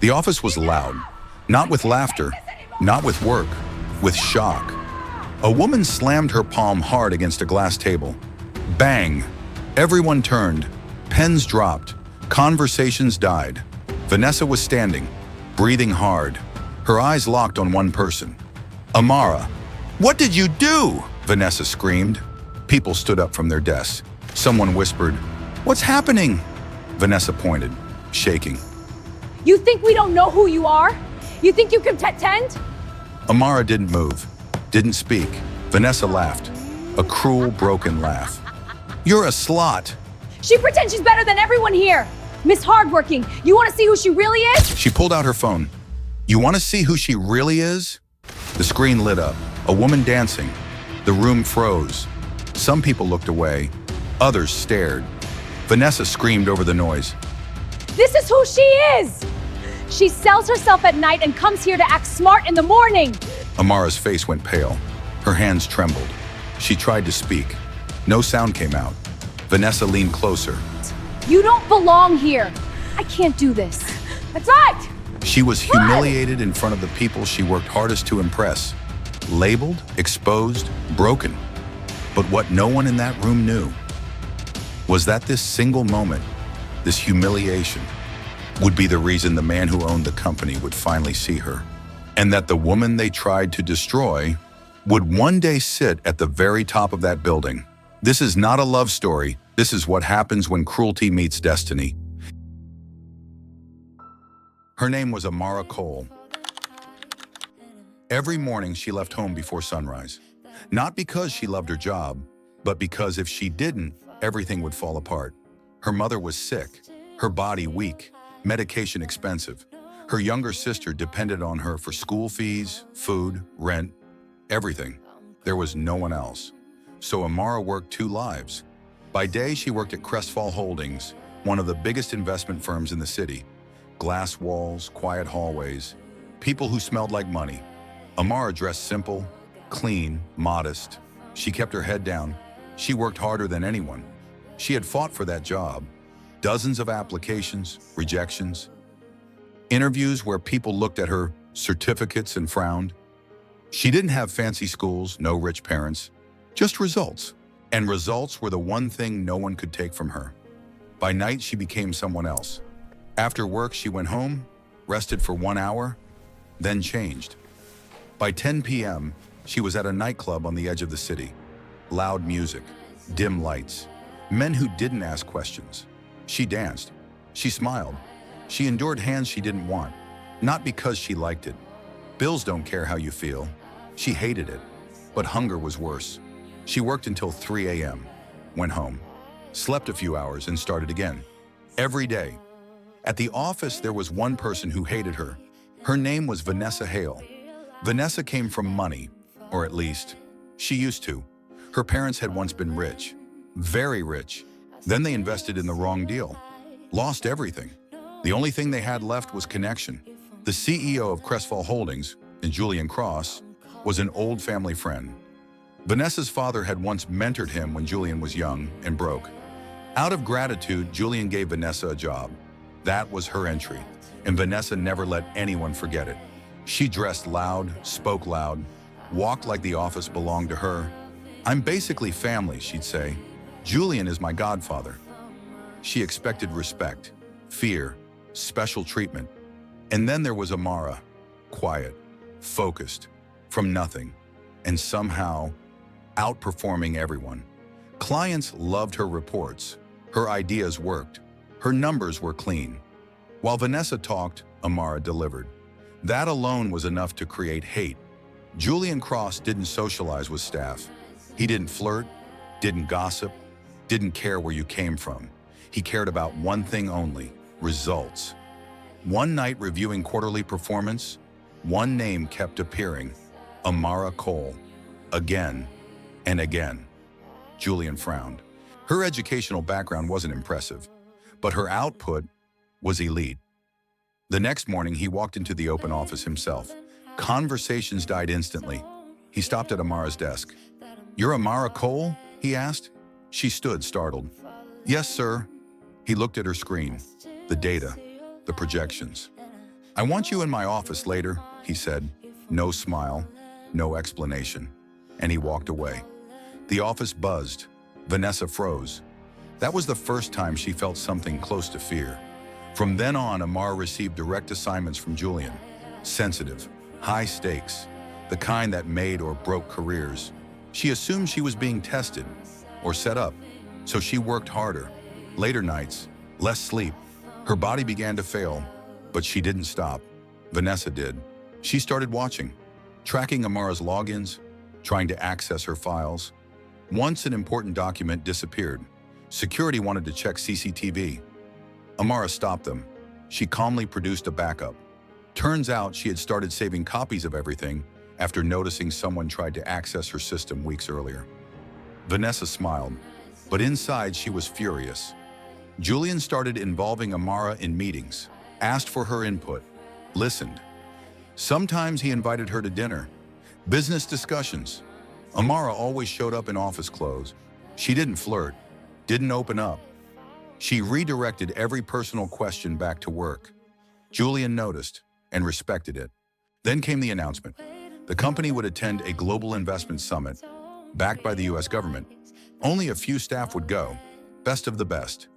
The office was loud, not with laughter, not with work, with shock. A woman slammed her palm hard against a glass table. Bang! Everyone turned. Pens dropped. Conversations died. Vanessa was standing, breathing hard. Her eyes locked on one person. Amara. "What did you do?" Vanessa screamed. People stood up from their desks. Someone whispered, "What's happening?" Vanessa pointed, shaking. You think we don't know who you are? You think you can pretend? Amara didn't move, didn't speak. Vanessa laughed, a cruel, broken laugh. "You're a slut." She pretends she's better than everyone here. Miss Hardworking, you want to see who she really is? She pulled out her phone. "You want to see who she really is?" The screen lit up, a woman dancing. The room froze. Some people looked away, others stared. Vanessa screamed over the noise. This is who she is! She sells herself at night and comes here to act smart in the morning. Amara's face went pale. Her hands trembled. She tried to speak. No sound came out. Vanessa leaned closer. You don't belong here. I can't do this. That's right! She was humiliated in front of the people she worked hardest to impress. Labeled, exposed, broken. But what no one in that room knew was that this single moment, this humiliation, would be the reason the man who owned the company would finally see her, and that the woman they tried to destroy would one day sit at the very top of that building. This is not a love story. This is what happens when cruelty meets destiny. Her name was Amara Cole. Every morning she left home before sunrise, not because she loved her job, but because if she didn't, everything would fall apart. Her mother was sick, her body weak, medication expensive. Her younger sister depended on her for school fees, food, rent, everything. There was no one else. So Amara worked two lives. By day, she worked at Crestfall Holdings, one of the biggest investment firms in the city. Glass walls, quiet hallways, people who smelled like money. Amara dressed simple, clean, modest. She kept her head down. She worked harder than anyone. She had fought for that job. Dozens of applications, rejections, interviews where people looked at her certificates and frowned. She didn't have fancy schools, no rich parents, just results. And results were the one thing no one could take from her. By night, she became someone else. After work, she went home, rested for 1 hour, then changed. By 10 p.m., she was at a nightclub on the edge of the city. Loud music, dim lights, men who didn't ask questions. She danced. She smiled. She endured hands she didn't want, not because she liked it. Bills don't care how you feel. She hated it, but hunger was worse. She worked until 3 a.m., went home, slept a few hours, and started again. Every day. At the office, there was one person who hated her. Her name was Vanessa Hale. Vanessa came from money, or at least, she used to. Her parents had once been rich, very rich. Then they invested in the wrong deal, lost everything. The only thing they had left was connection. The CEO of Crestfall Holdings, Julian Cross, was an old family friend. Vanessa's father had once mentored him when Julian was young and broke. Out of gratitude, Julian gave Vanessa a job. That was her entry, and Vanessa never let anyone forget it. She dressed loud, spoke loud, walked like the office belonged to her. "I'm basically family," she'd say. "Julian is my godfather." She expected respect, fear, special treatment. And then there was Amara, quiet, focused, from nothing, and somehow outperforming everyone. Clients loved her reports. Her ideas worked. Her numbers were clean. While Vanessa talked, Amara delivered. That alone was enough to create hate. Julian Cross didn't socialize with staff. He didn't flirt, didn't gossip, didn't care where you came from. He cared about one thing only: results. One night reviewing quarterly performance, one name kept appearing: Amara Cole. Again and again. Julian frowned. Her educational background wasn't impressive, but her output was elite. The next morning, he walked into the open office himself. Conversations died instantly. He stopped at Amara's desk. "You're Amara Cole?" he asked. She stood, startled. "Yes, sir." He looked at her screen, the data, the projections. I want you in my office later, he said. No smile, no explanation. And he walked away. The office buzzed. Vanessa froze. That was the first time she felt something close to fear. From then on, Amara received direct assignments from Julian. Sensitive, high stakes, the kind that made or broke careers. She assumed she was being tested or set up, so she worked harder. Later nights, less sleep. Her body began to fail, but she didn't stop. Vanessa did. She started watching, tracking Amara's logins, trying to access her files. Once an important document disappeared. Security wanted to check CCTV. Amara stopped them. She calmly produced a backup. Turns out she had started saving copies of everything after noticing someone tried to access her system weeks earlier. Vanessa smiled, but inside she was furious. Julian started involving Amara in meetings, asked for her input, listened. Sometimes he invited her to dinner, business discussions. Amara always showed up in office clothes. She didn't flirt, didn't open up. She redirected every personal question back to work. Julian noticed and respected it. Then came the announcement. The company would attend a global investment summit, backed by the US government. Only a few staff would go, best of the best.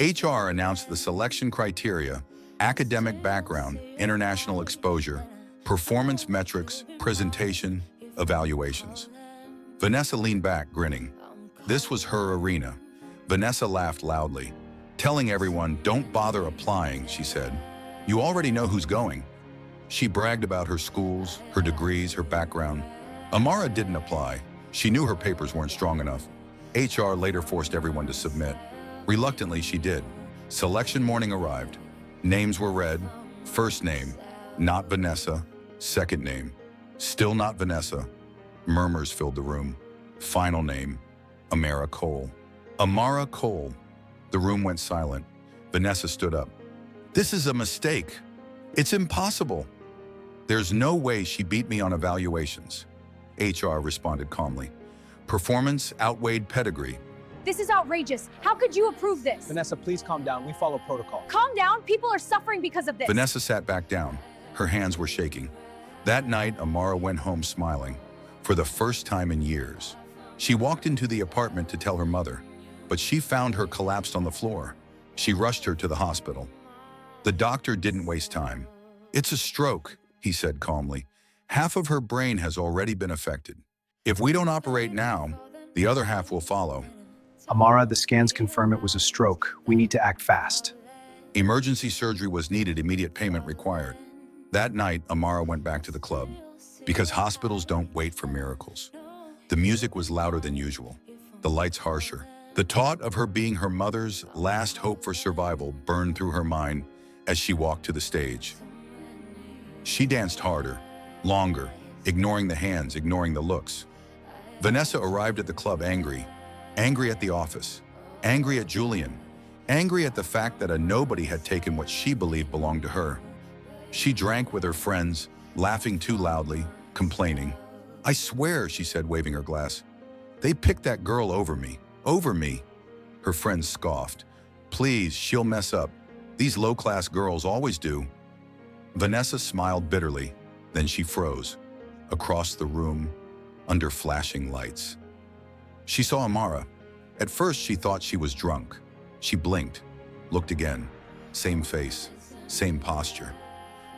HR announced the selection criteria: academic background, international exposure, performance metrics, presentation, evaluations. Vanessa leaned back, grinning. This was her arena. Vanessa laughed loudly, telling everyone, "Don't bother applying," she said. "You already know who's going." She bragged about her schools, her degrees, her background. Amara didn't apply. She knew her papers weren't strong enough. HR later forced everyone to submit. Reluctantly, she did. Selection morning arrived. Names were read. First name, not Vanessa. Second name, still not Vanessa. Murmurs filled the room. Final name, Amara Cole. Amara Cole. The room went silent. Vanessa stood up. "This is a mistake. It's impossible." "There's no way she beat me on evaluations," HR responded calmly. "Performance outweighed pedigree." This is outrageous. How could you approve this? Vanessa, please calm down. We follow protocol. Calm down. People are suffering because of this. Vanessa sat back down. Her hands were shaking. That night, Amara went home smiling, for the first time in years. She walked into the apartment to tell her mother, but she found her collapsed on the floor. She rushed her to the hospital. The doctor didn't waste time. "It's a stroke," he said calmly. "Half of her brain has already been affected. If we don't operate now, the other half will follow." Amara, the scans confirm it was a stroke. We need to act fast. Emergency surgery was needed, immediate payment required. That night, Amara went back to the club, because hospitals don't wait for miracles. The music was louder than usual, the lights harsher. The thought of her being her mother's last hope for survival burned through her mind as she walked to the stage. She danced harder, longer, ignoring the hands, ignoring the looks. Vanessa arrived at the club angry at the office, angry at Julian, angry at the fact that a nobody had taken what she believed belonged to her. She drank with her friends, laughing too loudly, complaining. "I swear," she said, waving her glass, "they picked that girl over me, over me." Her friends scoffed. "Please, she'll mess up. These low-class girls always do." Vanessa smiled bitterly, then she froze. Across the room, under flashing lights, she saw Amara. At first, she thought she was drunk. She blinked, looked again. Same face, same posture.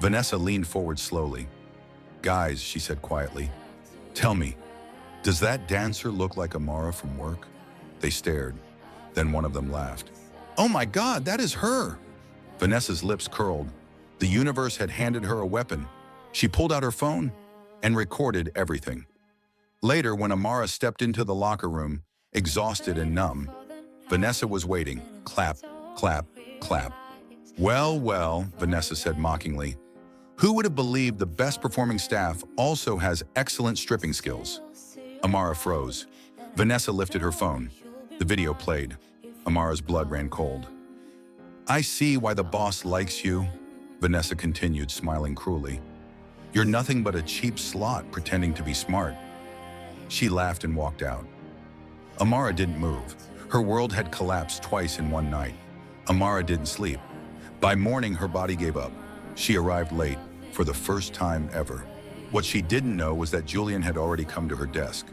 Vanessa leaned forward slowly. "Guys," she said quietly, "tell me, does that dancer look like Amara from work?" They stared. Then one of them laughed. "Oh my God, that is her!" Vanessa's lips curled. The universe had handed her a weapon. She pulled out her phone and recorded everything. Later, when Amara stepped into the locker room, exhausted and numb, Vanessa was waiting. Clap, clap, clap. "Well, well," Vanessa said mockingly. "Who would have believed the best performing staff also has excellent stripping skills?" Amara froze. Vanessa lifted her phone. The video played. Amara's blood ran cold. "I see why the boss likes you," Vanessa continued, smiling cruelly. "You're nothing but a cheap slot pretending to be smart." She laughed and walked out. Amara didn't move. Her world had collapsed twice in one night. Amara didn't sleep. By morning, her body gave up. She arrived late, for the first time ever. What she didn't know was that Julian had already come to her desk.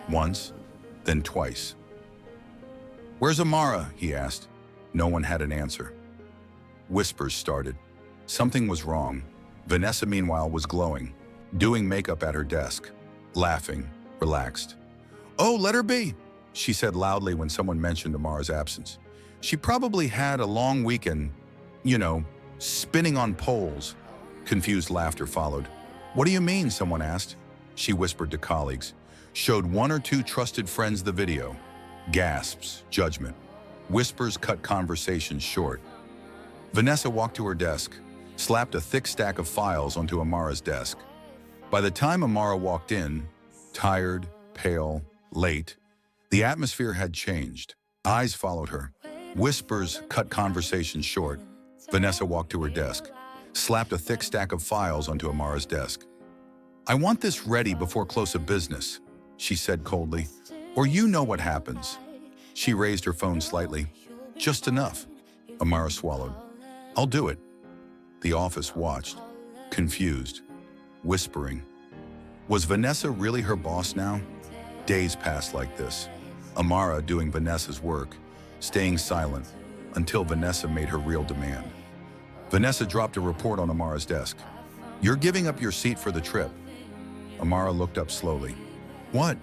Once, then twice. "Where's Amara?" he asked. No one had an answer. Whispers started. Something was wrong. Vanessa, meanwhile, was glowing, doing makeup at her desk, laughing, relaxed. "Oh, let her be," she said loudly when someone mentioned Amara's absence. "She probably had a long weekend, spinning on poles." Confused laughter followed. "What do you mean?" someone asked. She whispered to colleagues, showed one or two trusted friends the video. Gasps, judgment. Whispers cut conversations short. Vanessa walked to her desk, slapped a thick stack of files onto Amara's desk. By the time Amara walked in, tired, pale, late, the atmosphere had changed. Eyes followed her. Whispers cut conversations short. Vanessa walked to her desk, slapped a thick stack of files onto Amara's desk. "I want this ready before close of business," she said coldly, "or you know what happens." She raised her phone slightly. "Just enough." Amara swallowed. "I'll do it." The office watched, confused, whispering. Was Vanessa really her boss now? Days passed like this. Amara doing Vanessa's work, staying silent, until Vanessa made her real demand. Vanessa dropped a report on Amara's desk. "You're giving up your seat for the trip." Amara looked up slowly. "What?"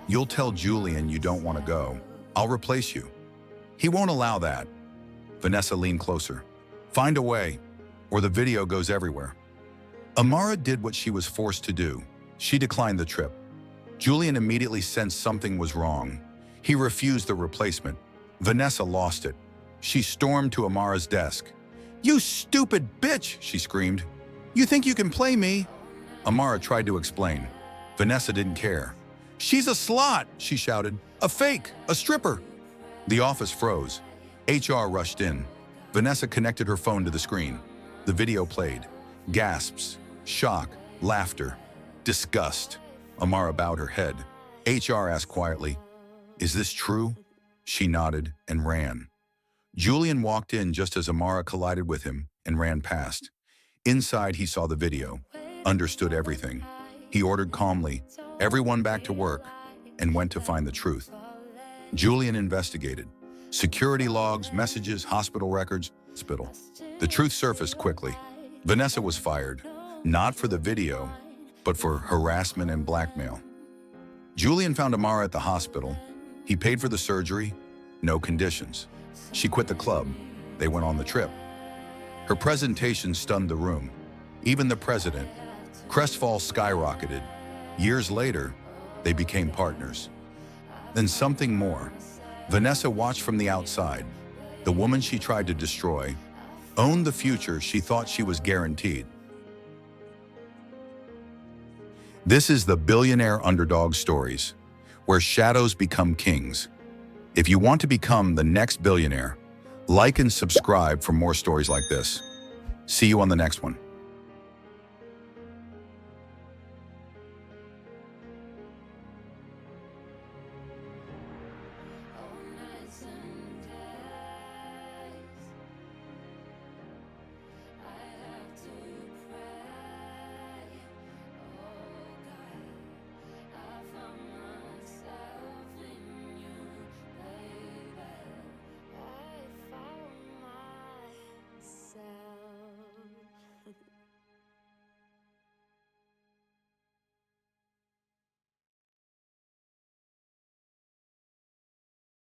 "You'll tell Julian you don't want to go. I'll replace you." "He won't allow that." Vanessa leaned closer. "Find a way, or the video goes everywhere." Amara did what she was forced to do. She declined the trip. Julian immediately sensed something was wrong. He refused the replacement. Vanessa lost it. She stormed to Amara's desk. "You stupid bitch!" she screamed. "You think you can play me?" Amara tried to explain. Vanessa didn't care. "She's a slut!" she shouted. "A fake! A stripper!" The office froze. HR rushed in. Vanessa connected her phone to the screen. The video played. Gasps, shock, laughter, disgust. Amara bowed her head. HR asked quietly, "Is this true?" She nodded and ran. Julian walked in just as Amara collided with him and ran past. Inside, he saw the video, understood everything. He ordered calmly, everyone back to work, and went to find the truth. Julian investigated. Security logs, messages, hospital records, hospital. The truth surfaced quickly. Vanessa was fired, not for the video, but for harassment and blackmail. Julian found Amara at the hospital. He paid for the surgery, no conditions. She quit the club. They went on the trip. Her presentation stunned the room. Even the president. Crestfall skyrocketed. Years later, they became partners. Then something more. Vanessa watched from the outside. The woman she tried to destroy owned the future she thought she was guaranteed. This is the Billionaire Underdog Stories, where shadows become kings. If you want to become the next billionaire, like and subscribe for more stories like this. See you on the next one.